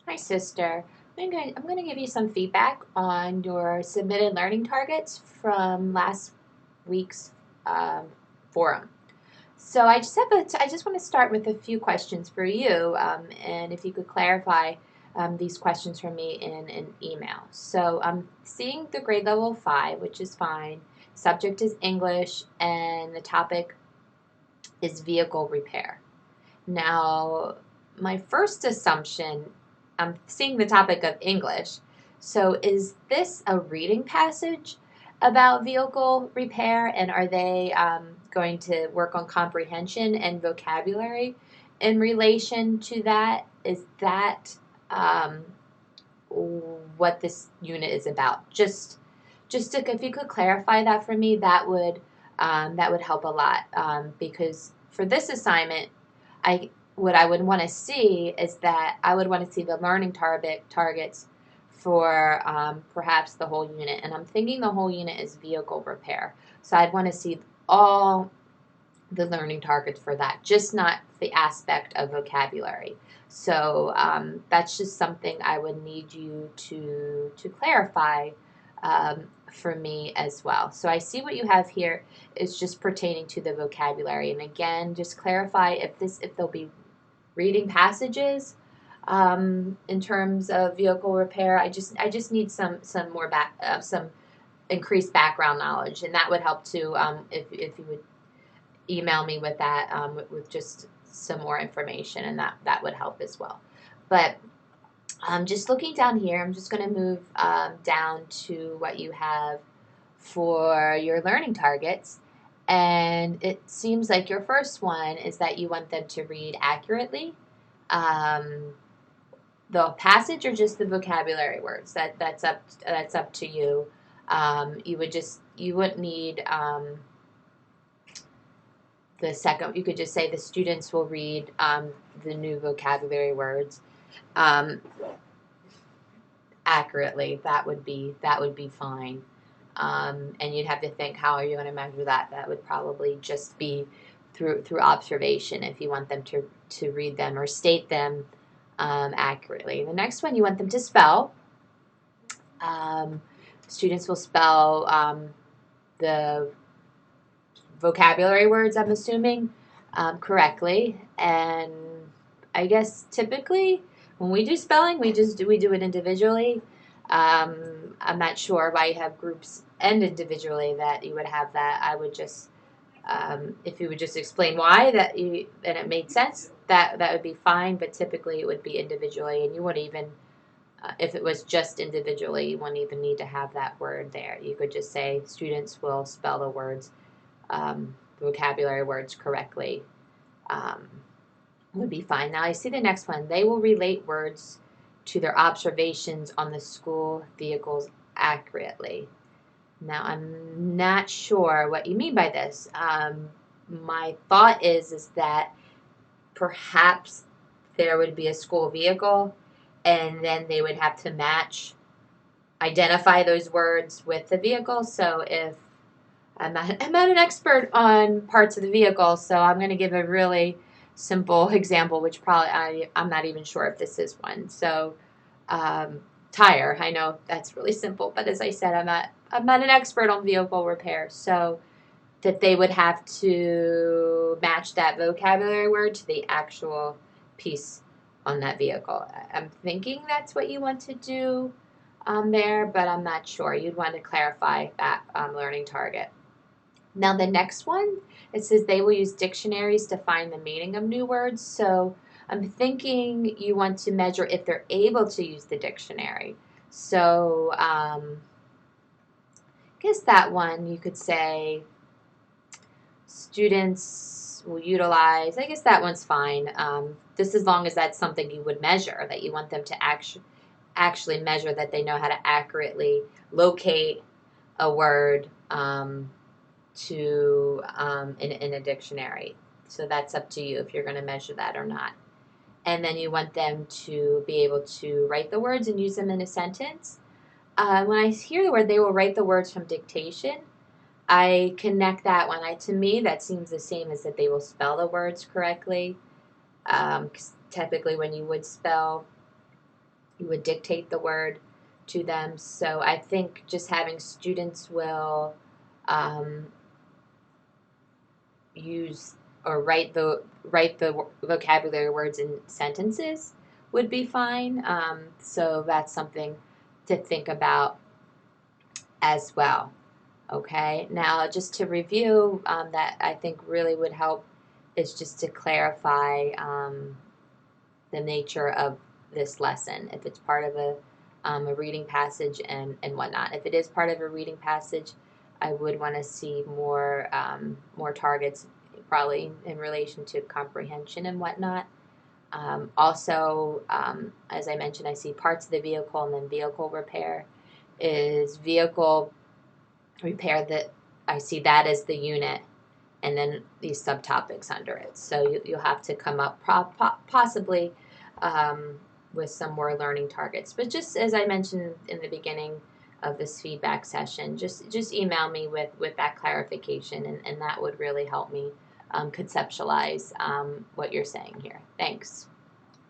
Hi, sister. I'm going to give you some feedback on your submitted learning targets from last week's um, forum. So I just want to start with a few questions for you, and if you could clarify these questions for me in an email. So I'm seeing the grade level 5, which is fine. Subject is English, and the topic is vehicle repair. Now, my first assumption, I'm seeing the topic of English. So, is this a reading passage about vehicle repair, and are they going to work on comprehension and vocabulary in relation to that? Is that um, what this unit is about? Just to, if you could clarify that for me, that would help a lot because for this assignment, I what I would want to see is that I would want to see the learning targets for perhaps the whole unit, and I'm thinking the whole unit is vehicle repair. So I'd want to see all the learning targets for that, just not the aspect of vocabulary. So that's just something I would need you to clarify for me as well. So I see what you have here is just pertaining to the vocabulary, and again, just clarify if there'll be reading passages in terms of vehicle repair. I just need some more some increased background knowledge, and that would help too if you would email me with that with just some more information, and that would help as well. But just looking down here, I'm just going to move down to what you have for your learning targets. And it seems like your first one is that you want them to read accurately. Um, the passage or just the vocabulary words that's up to you. You wouldn't need the second. You could just say the students will read the new vocabulary words um, accurately. That would be fine. And you'd have to think, how are you going to measure that? That would probably just be through observation if you want them to read them or state them accurately. The next one, you want them to spell. Um, Students will spell the vocabulary words, I'm assuming, correctly. And I guess typically when we do spelling, we do it individually. I'm not sure why you have groups and individually that you would have that. I would just if you would just explain why and it made sense, that would be fine. But typically it would be individually, and you wouldn't even if it was just individually, you wouldn't even need to have that word there. You could just say students will spell the words vocabulary words correctly um, would be fine. Now I see the next one. They will relate words to their observations on the school vehicles accurately. Now I'm not sure what you mean by this. My thought is that perhaps there would be a school vehicle, and then they would have to identify those words with the vehicle. So if I'm not an expert on parts of the vehicle, so I'm going to give a really simple example, which probably I'm not even sure if this is one. So, um, tire. I know that's really simple, but as I said, I'm not an expert on vehicle repair. So that they would have to match that vocabulary word to the actual piece on that vehicle. I'm thinking that's what you want to do there, but I'm not sure. You'd want to clarify that learning target. Now, the next one, it says they will use dictionaries to find the meaning of new words. So I'm thinking you want to measure if they're able to use the dictionary. So I guess that one you could say students will utilize. I guess that one's fine. Just as long as that's something you would measure, that you want them to actually measure that they know how to accurately locate a word. In a dictionary. So that's up to you if you're going to measure that or not. And then you want them to be able to write the words and use them in a sentence. When I hear the word, they will write the words from dictation. I connect that one. To me, that seems the same as that they will spell the words correctly. 'Cause typically, when you would spell You would dictate the word to them. So I think just having students will um, use or write the vocabulary words in sentences would be fine. So that's something to think about as well. Okay, now just to review, that I think really would help is just to clarify the nature of this lesson. If it's part of a reading passage and whatnot. If it is part of a reading passage, I would want to see more targets, probably in relation to comprehension and whatnot. Also, as I mentioned, I see parts of the vehicle and then vehicle repair. Is vehicle repair that I see that as the unit, and then these subtopics under it. So you'll have to come up possibly with some more learning targets. But just as I mentioned in the beginning of this feedback session, just email me with that clarification, and that would really help me conceptualize what you're saying here. Thanks.